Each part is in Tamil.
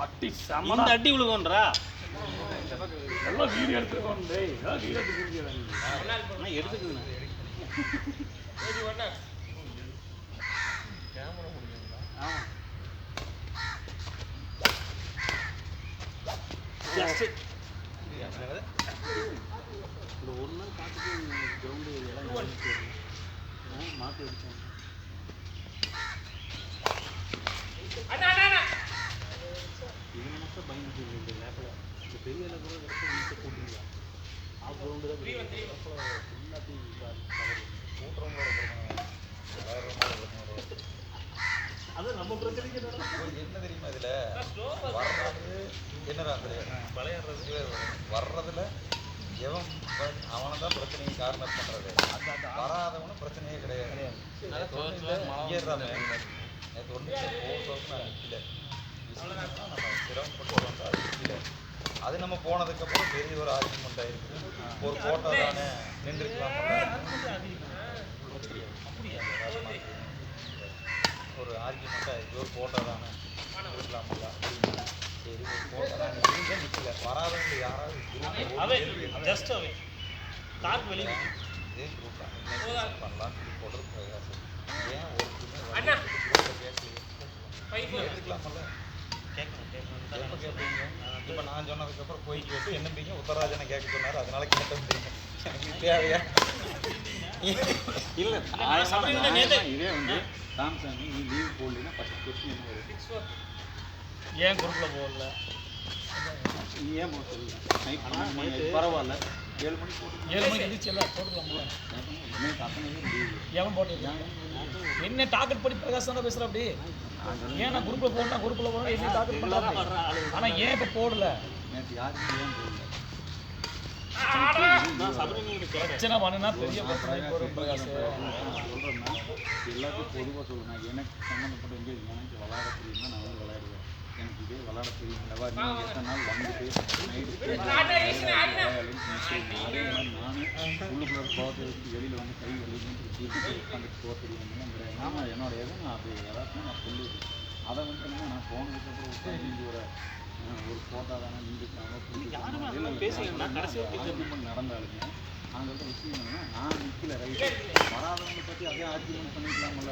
அடி சம அடி விழுகன்றா எல்லாம் வீடியோ எடுத்துக்கோம் டேய் எல்லாம் வீடியோ எடுத்துக்கிறீங்க நான் எடுத்துக்குதுண்ணா கேமரா முடியுங்களா ஆ ஜஸ்ட் இந்த ஒரு நாள் பார்த்துட்டு கிரவுண்டு எல்லாம் மாற்றி அடித்தாங்க இது மட்டும் பயந்துட்டு இந்த லேப்பில் இந்த பெரிய கூட வீட்டை கூட்டிங்களா ஆஃப் கிரவுண்டு தான் எல்லாத்தையும் அது நம்ம பிரச்சனைக்கு என்ன தெரியுமா இதில் வர்றது என்னடா விளையாடுறது வர்றதுல எவன் அவனை தான் பிரச்சனைக்கு காரணம் பண்ணுறது வராதவனும் பிரச்சனையே கிடையாது நேற்று ஒன்று நான் நிற்கல நம்ம சிரமப்பட்டு வந்தால் அது நிற்கல அது நம்ம போனதுக்கப்புறம் பெரிய ஒரு ஆர்குமெண்ட் ஆகிருக்கு ஒரு ஃபோட்டோ தானே நின்றுக்கலாம் ஒரு ஆர்குமெண்ட் ஆகிருக்கு ஒரு ஃபோட்டோ தானே இருக்கலாம்ல சரி ஒரு ஃபோட்டோ தான் இருந்தே நிற்கல வராதவங்க யாராவது ஜஸ்ட் அவே கார்க்கு வெளியே இதே குரூப் பண்ணலாம் சொல்லி போடுறது பிரகாசம் ஏன் ஒரு எடுத்துக்கலாமல்ல கேட்கணும் கேட்பீங்க இப்போ நான் சொன்னதுக்கப்புறம் போய் கேட்டு என்னப்பீங்க உத்தரராஜனை கேட்க சொன்னார் அதனால கேட்ட முடியுங்க எனக்கு தேவையா இல்லை இதே வந்து சாம்சங் நீ லீவ் போடலைன்னா ஃபஸ்ட் கொஸ்டின் என்ன வரும் ஏன் குரூப்பில் போடல நீ ஏன் போட சொல்லல பரவாயில்ல 7 மணிக்கு போட்டு 7 மணிக்கு இருந்துச்சுல்ல போட்டுக்கலாம்ல எவன் போட்டிருக்காங்க என்ன டார்கெட் படி பிரகாஷ் தானே பேசுகிற அப்படி ஏன் நான் குரூப்பில் போடணும் குரூப்பில் போடணும் என்ன டார்கெட் பண்ணலாம் ஆனால் ஏன் இப்போ போடல நேற்று யாருக்கும் ஏன் போடல பிரச்சனை பண்ணுனா பெரிய பிரகாஷ் சொல்கிறேன்னா எல்லாத்தையும் பொதுவாக சொல்லணும் எனக்கு சம்மந்தப்பட்ட எனக்கு விளையாட தெரியும்னா நான் வந்து விளையாடுவேன் எனக்கு இதே விளையாட தெரியுங்களவா நீங்கள் எத்தனை நாள் வந்துட்டு நைட்டு அதே மாதிரி நானும் உள்ளுக்குள்ள போகிறது வெளியில் வந்து கை வெளியே உட்காந்துட்டு போக தெரியும்னா ஆமாம் என்னோட எதுவும் நான் அது எல்லாத்தையும் நான் சொல்லிடுவேன் அதை வந்து நான் போனதுக்கப்புறம் உட்காந்து ஒரு ஃபோட்டோ தானே நீங்கள் நடந்தாலுமே நாங்கள் வந்து விஷயம் என்னன்னா நான் நிற்கல ரைட்டு வராதவங்களை பற்றி அதே ஆர்கியூமெண்ட் பண்ணிக்கலாமல்ல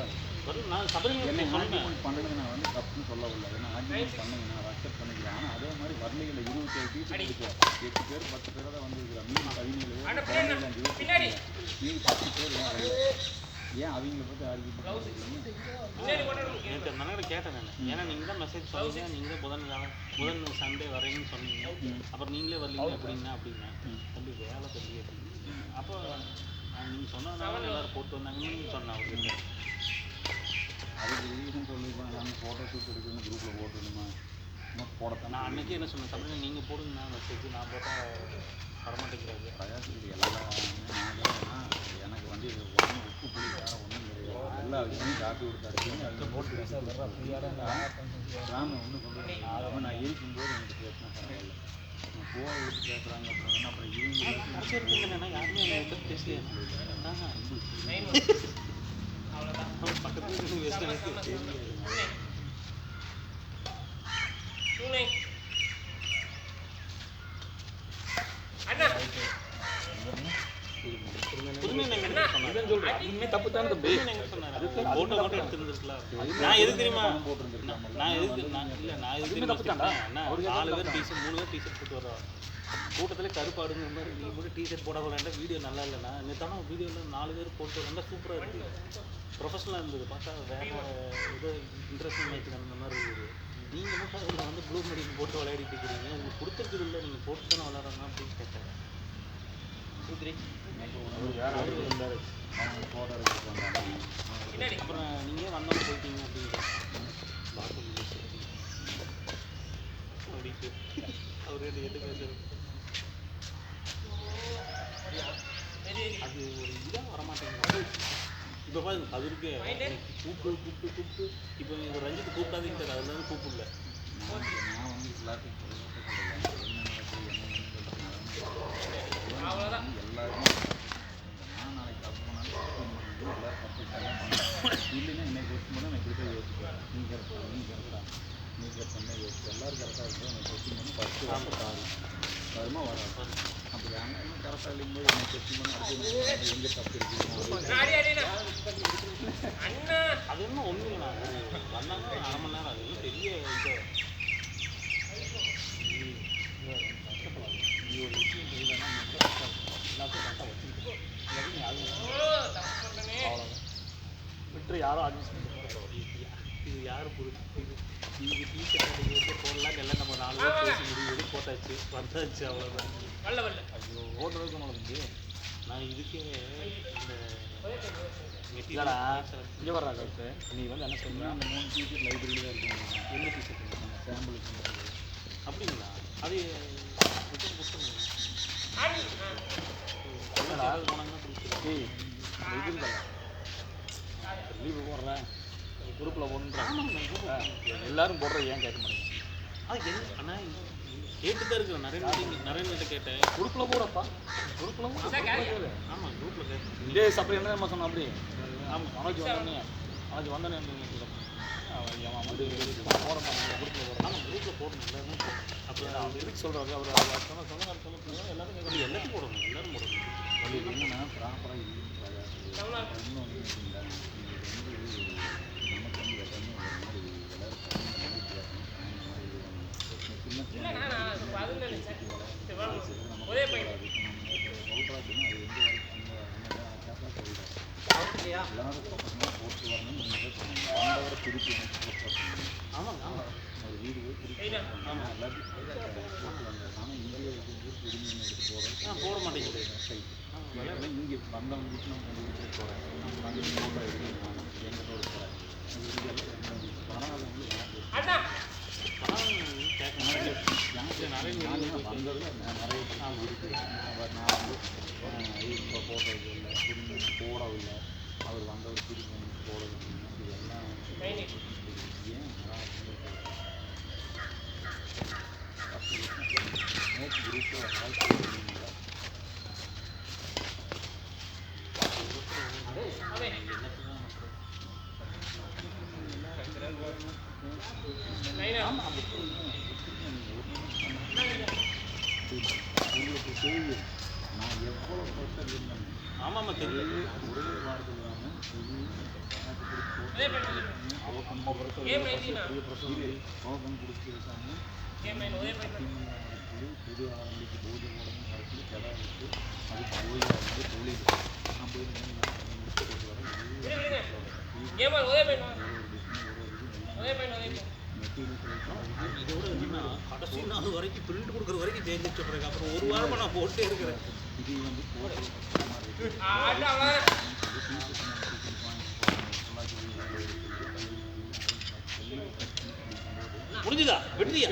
என்னை ஆர்கியூமெண்ட் பண்ணது நான் வந்து தப்புன்னு சொல்லவில்லை ஏன்னா ஆர்கியூமெண்ட் பண்ணுங்க நான் அக்செப்ட் பண்ணிக்கலாம் ஆனால் அதே மாதிரி வரலையில் 27 டீச்சர் இருக்கு 8 பேர் 10 பேரை தான் வந்துருக்குறேன் மீன் 17 பேர் மீன் 10 பேர் ஏன் அவங்கள பற்றி ஆர்கியூமெண்ட் நேற்று கேட்டேன் நான் ஏன்னா நீங்கள் தான் மெசேஜ் சொன்னீங்க நீங்கள் தான் புதன் சண்டே வரீங்கன்னு சொன்னீங்க அப்புறம் நீங்களே வரலீங்க அப்படின்னா தம்பி வேலை தம்பி அப்படின்னு அப்போ நீங்கள் சொன்னதுனால எல்லோரும் போட்டு வந்தாங்கன்னு சொன்னேன் அவர்கிட்ட அதுக்கு ரீசன் சொல்லியிருப்பேன் நாங்கள் ஃபோட்டோ ஷூட் எடுக்கணும் குரூப்பில் போட்டுருணுமா போடத்தான் நான் அன்றைக்கி என்ன சொன்னேன் தமிழ் நீங்கள் போடுங்கண்ணா மெசேஜ் நான் போட்டால் வரமாட்டேங்கிறாரு பிரயாசத்துக்கு எல்லாம் எனக்கு வந்து ஒன்றும் உப்பு புளி வேறு ஒன்றும் கிடையாது எல்லா விஷயமும் காப்பி கொடுத்தாரு அதில் போட்டு ஃப்ரீயாக நான் ஒன்றும் சொல்கிறேன் அதை நான் இருக்கும்போது எனக்கு பேசினா பரவாயில்ல போக விட்டு பேசுகிறாங்க அப்படின்னா அப்புறம் இவங்க யாருமே பேசலையா பக்கத்துல தப்பு தான் நான் எது தெரியுமா நான் எதுக்கு நான் எதுக்கு தப்பு தான் 4 பேர் டீஷர்ட் 3 பேர் டீஷர்ட் போட்டு வர்றோம் கூட்டத்தில் கருப்பாடுங்கிற மாதிரி நீ கூட டிஷர்ட் போட வேண்டாம் வீடியோ நல்லா இல்லைண்ணா நேற்றான வீடியோவில் 4 பேர் போட்டு நல்லா சூப்பராக இருக்குது ப்ரொஃபஷனலாக இருந்தது பார்த்தா வேறு ஏதோ இன்ட்ரெஸ்டிங் மேட்ச் அந்த மாதிரி இருக்குது நீங்கள் மட்டும் அதில் வந்து ப்ளூ மெடிக்கு போட்டு விளையாடிட்டு இருக்கிறீங்க உங்களுக்கு கொடுத்துருக்குது இல்லை நீங்கள் போட்டு தானே விளையாடணும் அப்படின்னு கேட்டேன் அப்புறம் நீங்கள் வந்தோம் போயிட்டீங்க அப்படின்னு அவர் எட்டு பேசுறது அது ஒரு இதாக வரமாட்டேங்குது இப்போ பாருங்க அது இருக்கு கூப்பிட்டு இப்போ நீங்கள் ரஞ்சித்து கூப்பிட்டாதீங்க அதில் தான் கூப்பிடல நான் வந்து அவ்வளோதான் எல்லாருமே நான் நாளைக்கு தப்பு பண்ணாலும் எல்லாரும் தப்பு இல்லைன்னா கரெக்டாக இருக்கும் எனக்கு செட்டிங் பண்ணி ஃபஸ்ட்டு வாரம் வருமா வராது அப்படி இன்னும் கரெக்டாக இல்லைங்கும்போது எனக்கு செட்டிங் பண்ணி அடுத்து எங்கே தப்பு இருக்குது அது இன்னும் ஒன்றுங்கண்ணா வந்தாங்க அரை மணி நேரம் அது இன்னும் பெரிய இது நீ ஒரு விஷயம் செய்யலைன்னா எல்லாத்தையும் கரெக்டாக வச்சுக்கிட்டு இல்லாட்டி அவ்வளோதான் விட்டு யாரும் அட்ஜஸ்ட் பண்ணிட்டு இது யார் பொறுத்து இது டீச்சர் வந்து போடலாம் எல்லாம் நம்ம 4 பேர் பேசி முடிவு போட்டாச்சு வந்தாச்சு அவ்வளோதான் ஐயோ ஓட்டுறதுக்கு நம்மளுக்கு நான் இதுக்கே இந்த இல்லைடா இங்கே வர்றா கருத்து நீ வந்து என்ன சொல்கிறேன் அந்த 3 டீச்சர் லைப்ரரியில் தான் இருக்கும் என்ன டீச்சர் நம்ம சாம்பிளுக்கு அப்படிங்களா அது புத்தகம் போனாங்கன்னா பிடிச்சி இது லீவு போடுறேன் குரூப்பில் போடுறேன் எல்லாரும் போடுறது ஏன் கேட்க மாட்டேங்க அது அண்ணா கேட்டு தான் இருக்கிறேன் நிறைய கேட்டேன் குரூப்பில் போடப்பா குரூப்பில் போட ஆமாம் குரூப்பில் கேட்டேன் இதே அப்படி என்ன நம்ம சொன்னோம் அப்படி ஆமாம் மனோஜ் வந்தோடனே அவன் வந்து போட மாட்டேன் குரூப்பில் போடுறேன் ஆமாம் குரூப்பில் போடணும் எல்லாருமே போடணும் அப்புறம் அவர் எதுக்கு சொல்கிறாரு அவர் சொன்ன எல்லாரும் எல்லாத்தையும் போடணும் எல்லாரும் போடணும் அது என்னன்னா ப்ராப்பராக இன்னும் நமக்கு வந்து எல்லாமே ஒரு மாதிரி எல்லாரும் போட்டு வரணும் வந்தவரை திருப்பி ஆமாங்க ஆமாம் ஒரு வீடு போய் திருப்பி ஆமாம் எல்லாத்தையும் போட்டு வந்தேன் ஆனால் இங்கே குடிமீன் எடுத்து போகிறேன் போட மாட்டேங்குது இங்கே வந்தவங்க வீட்டு நம்ம கொண்டு வீட்டுக்கு போகிறேன் அங்கே ஃபோட்டோ எடுக்கணும் எங்களோட போகிறேன் வராதவங்களும் நிறைய வந்ததில் நிறைய இருக்குது நான் வந்து இப்போ ஃபோட்டோ இல்லை குடிமீன் போடவில்லை அவர் வந்தவர் திருப்பி போடவில்லை இதெல்லாம் ஏன் நோட் குரூப்பில் உங்களுக்கு தெரியும் நான் எவ்வளோ ப்ரெஷர் இருந்தேன் ஆமாம் தெரியும் ஒரே வார்த்தை இல்லாமல் கோபம் கொடுத்துருக்காங்க புது ஆரம்பிக்கு பூஜை உடனே நடத்தி கடை வச்சு அதுக்கு பூஜை வந்து தொழில் அப்படின்னு முடிச்சு இதோட என்னன்னா கடைசி நாள் வரைக்கும் பிரிண்ட் கொடுக்குற வரைக்கும் தேர்ந்து சொல்கிறேன் அப்புறம் ஒரு வாரமாக நான் போட்டே இருக்கிறேன் இது வந்து முடிஞ்சுதா வெற்றியா